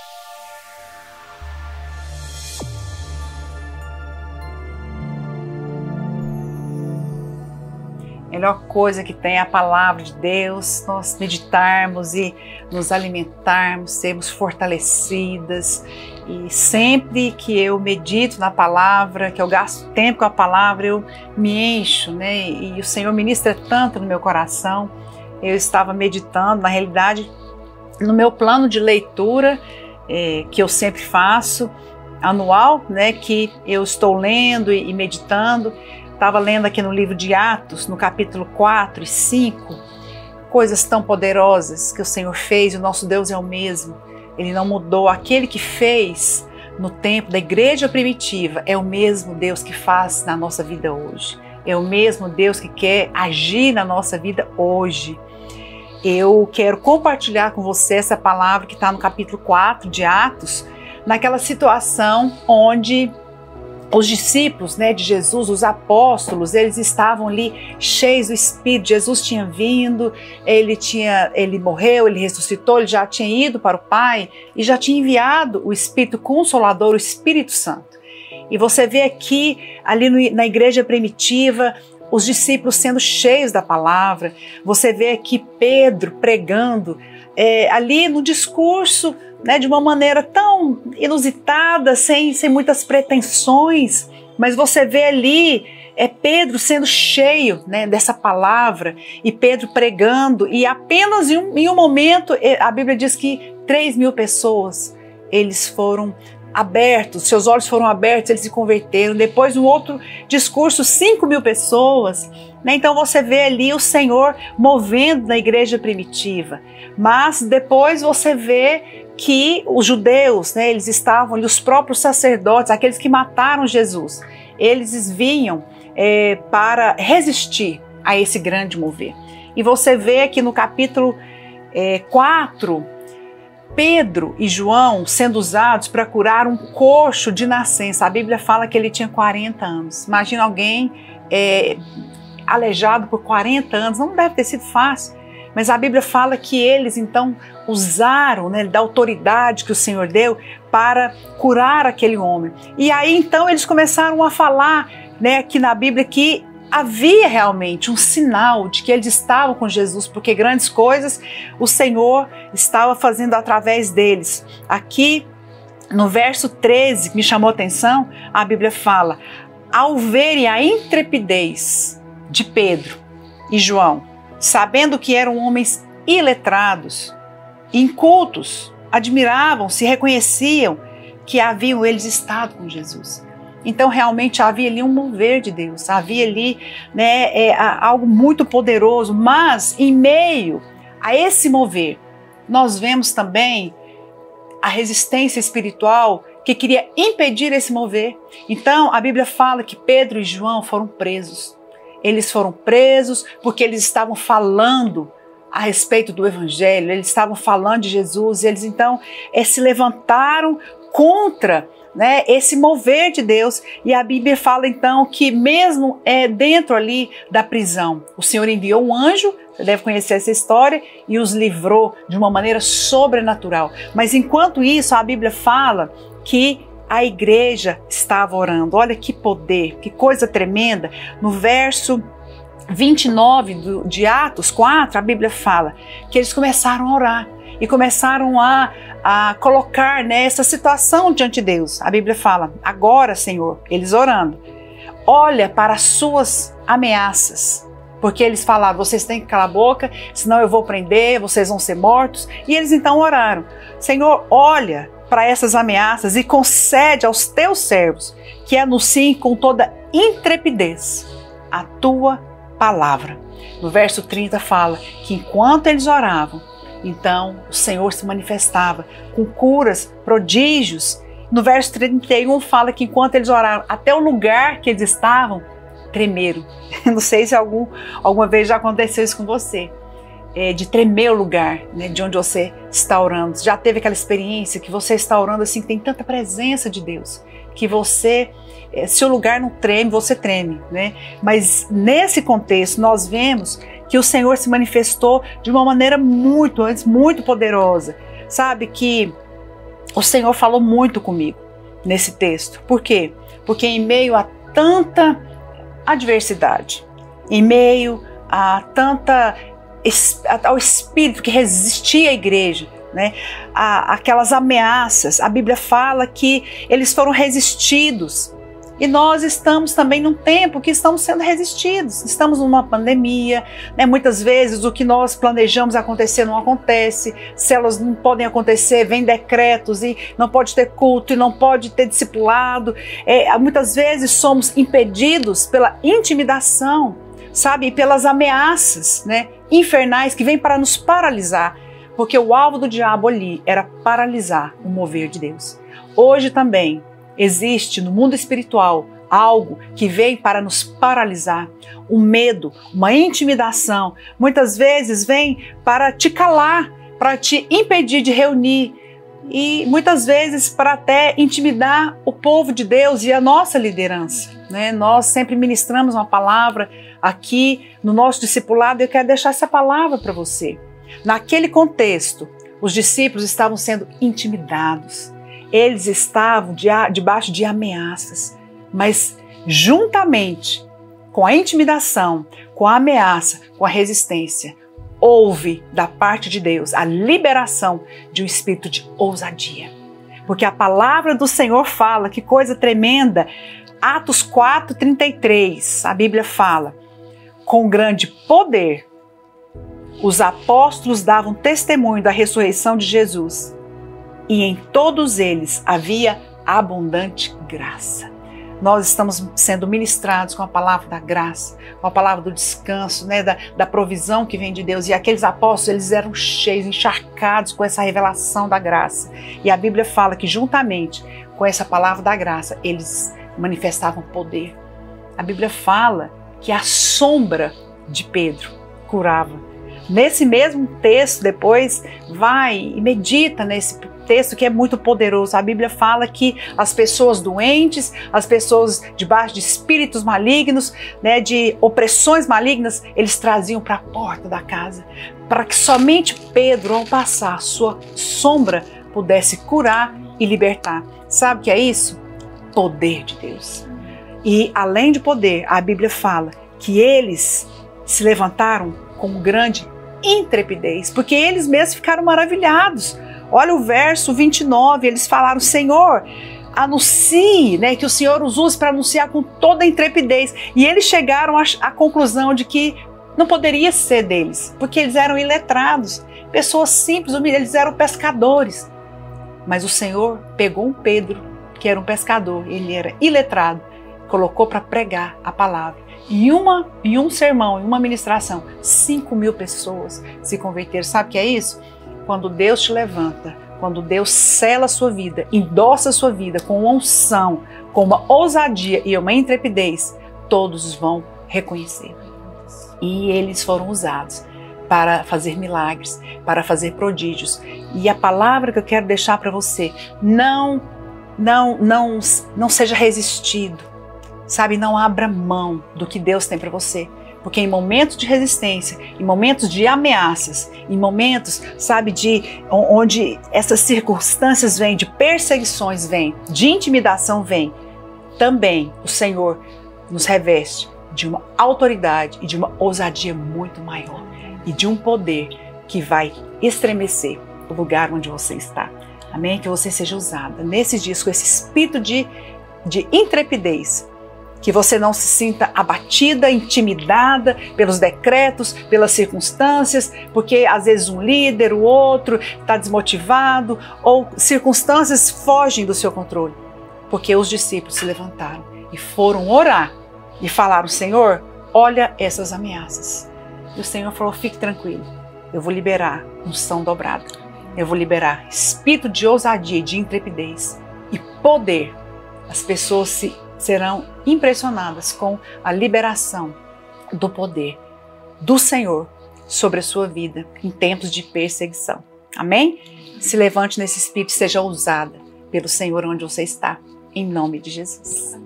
A melhor coisa que tem é a palavra de Deus, nós meditarmos e nos alimentarmos, sermos fortalecidas. E sempre que eu medito na palavra, que eu gasto tempo com a palavra, eu me encho, né? E o Senhor ministra tanto no meu coração. Eu estava meditando, na realidade, no meu plano de leitura, que eu sempre faço, anual, né? Que eu estou lendo e meditando. Estava lendo aqui no livro de Atos, no capítulo 4 e 5, coisas tão poderosas que o Senhor fez, e o nosso Deus é o mesmo. Ele não mudou. Aquele que fez no tempo da igreja primitiva é o mesmo Deus que faz na nossa vida hoje. É o mesmo Deus que quer agir na nossa vida hoje. Eu quero compartilhar com você essa palavra que está no capítulo 4 de Atos, naquela situação onde os discípulos, né, de Jesus, os apóstolos, eles estavam ali cheios do Espírito. Jesus tinha vindo, ele morreu, ele ressuscitou, ele já tinha ido para o Pai e já tinha enviado o Espírito Consolador, o Espírito Santo. E você vê aqui, ali na igreja primitiva, os discípulos sendo cheios da palavra. Você vê aqui Pedro pregando ali no discurso, né, de uma maneira tão inusitada, sem muitas pretensões, mas você vê ali Pedro sendo cheio, né, dessa palavra, e Pedro pregando, e apenas em um momento, a Bíblia diz que 3.000 pessoas, eles foram abertos, seus olhos foram abertos, eles se converteram. Depois, no outro discurso, 5.000 pessoas, né? Então você vê ali o Senhor movendo na igreja primitiva, mas depois você vê que os judeus, né, eles estavam ali, os próprios sacerdotes, aqueles que mataram Jesus, eles vinham para resistir a esse grande mover. E você vê aqui no capítulo 4, Pedro e João sendo usados para curar um coxo de nascença. A Bíblia fala que ele tinha 40 anos. Imagina alguém aleijado por 40 anos, não deve ter sido fácil. Mas a Bíblia fala que eles então usaram, né, da autoridade que o Senhor deu para curar aquele homem. E aí então eles começaram a falar, né, aqui na Bíblia que havia realmente um sinal de que eles estavam com Jesus, porque grandes coisas o Senhor estava fazendo através deles. Aqui no verso 13, que me chamou a atenção, a Bíblia fala: ao verem a intrepidez de Pedro e João, sabendo que eram homens iletrados, incultos, admiravam-se, reconheciam que haviam eles estado com Jesus. Então realmente havia ali um mover de Deus, havia ali, né, algo muito poderoso, mas em meio a esse mover, nós vemos também a resistência espiritual que queria impedir esse mover. Então a Bíblia fala que Pedro e João foram presos. Eles foram presos porque eles estavam falando a respeito do Evangelho, eles estavam falando de Jesus, e eles então se levantaram contra, né, esse mover de Deus. E a Bíblia fala então que mesmo dentro ali da prisão, o Senhor enviou um anjo, você deve conhecer essa história, e os livrou de uma maneira sobrenatural. Mas enquanto isso, a Bíblia fala que a igreja estava orando. Olha que poder, que coisa tremenda. No verso 29 de Atos 4, a Bíblia fala que eles começaram a orar e começaram a colocar nessa situação diante de Deus. A Bíblia fala: agora, Senhor, eles orando, olha para as suas ameaças, porque eles falaram: vocês têm que calar a boca, senão eu vou prender, vocês vão ser mortos. E eles então oraram: Senhor, olha para essas ameaças e concede aos teus servos que anunciem com toda intrepidez a tua palavra. No verso 30 fala que enquanto eles oravam, então o Senhor se manifestava com curas, prodígios. No verso 31 fala que enquanto eles oraram, até o lugar que eles estavam tremeram. Não sei se alguma vez já aconteceu isso com você, de tremer o lugar, né, de onde você está orando. Já teve aquela experiência que você está orando assim, que tem tanta presença de Deus, que você, se o lugar não treme, você treme, né? Mas nesse contexto nós vemos que o Senhor se manifestou de uma maneira muito poderosa. Sabe que o Senhor falou muito comigo nesse texto. Por quê? Porque em meio a tanta adversidade, em meio a ao espírito que resistia à igreja, né? Aquelas ameaças, a Bíblia fala que eles foram resistidos. E nós estamos também num tempo que estamos sendo resistidos. Estamos numa pandemia, né? Muitas vezes o que nós planejamos acontecer não acontece, células não podem acontecer, vem decretos e não pode ter culto e não pode ter discipulado. Muitas vezes somos impedidos pela intimidação, sabe? E pelas ameaças, né, infernais que vêm para nos paralisar. Porque o alvo do diabo ali era paralisar o mover de Deus. Hoje também existe no mundo espiritual algo que vem para nos paralisar, um medo, uma intimidação, muitas vezes vem para te calar, para te impedir de reunir e muitas vezes para até intimidar o povo de Deus e a nossa liderança, né? Nós sempre ministramos uma palavra aqui no nosso discipulado e eu quero deixar essa palavra para você. Naquele contexto, os discípulos estavam sendo intimidados. Eles estavam debaixo de ameaças, mas juntamente com a intimidação, com a ameaça, com a resistência, houve da parte de Deus a liberação de um espírito de ousadia. Porque a palavra do Senhor fala, que coisa tremenda, Atos 4:33, a Bíblia fala, com grande poder, os apóstolos davam testemunho da ressurreição de Jesus. E em todos eles havia abundante graça. Nós estamos sendo ministrados com a palavra da graça, com a palavra do descanso, né, da provisão que vem de Deus. E aqueles apóstolos, eles eram cheios, encharcados com essa revelação da graça. E a Bíblia fala que juntamente com essa palavra da graça, eles manifestavam poder. A Bíblia fala que a sombra de Pedro curava. Nesse mesmo texto, depois, vai e medita nesse texto que é muito poderoso. A Bíblia fala que as pessoas doentes, as pessoas debaixo de espíritos malignos, né, de opressões malignas, eles traziam para a porta da casa, para que somente Pedro, ao passar, sua sombra pudesse curar e libertar. Sabe o que é isso? Poder de Deus. E além de poder, a Bíblia fala que eles se levantaram com grande intrepidez, porque eles mesmos ficaram maravilhados. Olha o verso 29, eles falaram, Senhor, anuncie, né, que o Senhor os use para anunciar com toda a intrepidez. E eles chegaram à conclusão de que não poderia ser deles, porque eles eram iletrados, pessoas simples, eles eram pescadores. Mas o Senhor pegou um Pedro, que era um pescador, ele era iletrado, colocou para pregar a palavra. Em um sermão, em uma ministração, 5.000 pessoas se converteram. Sabe o que é isso? Quando Deus te levanta, quando Deus sela a sua vida, endossa a sua vida com uma unção, com uma ousadia e uma intrepidez, todos vão reconhecer. E eles foram usados para fazer milagres, para fazer prodígios. E a palavra que eu quero deixar para você, não seja resistido. Sabe, não abra mão do que Deus tem para você, porque em momentos de resistência, em momentos de ameaças, em momentos, sabe, onde essas circunstâncias vêm, de perseguições vêm, de intimidação vêm, também o Senhor nos reveste de uma autoridade e de uma ousadia muito maior e de um poder que vai estremecer o lugar onde você está. Amém? Que você seja usada nesses dias com esse espírito de intrepidez, que você não se sinta abatida, intimidada pelos decretos, pelas circunstâncias, porque às vezes um líder, o outro está desmotivado ou circunstâncias fogem do seu controle. Porque os discípulos se levantaram e foram orar e falaram, Senhor, olha essas ameaças. E o Senhor falou, fique tranquilo, eu vou liberar unção dobrada, eu vou liberar espírito de ousadia, de intrepidez e poder. As pessoas serão impressionadas com a liberação do poder do Senhor sobre a sua vida em tempos de perseguição. Amém? Se levante nesse espírito, seja ousada pelo Senhor onde você está, em nome de Jesus.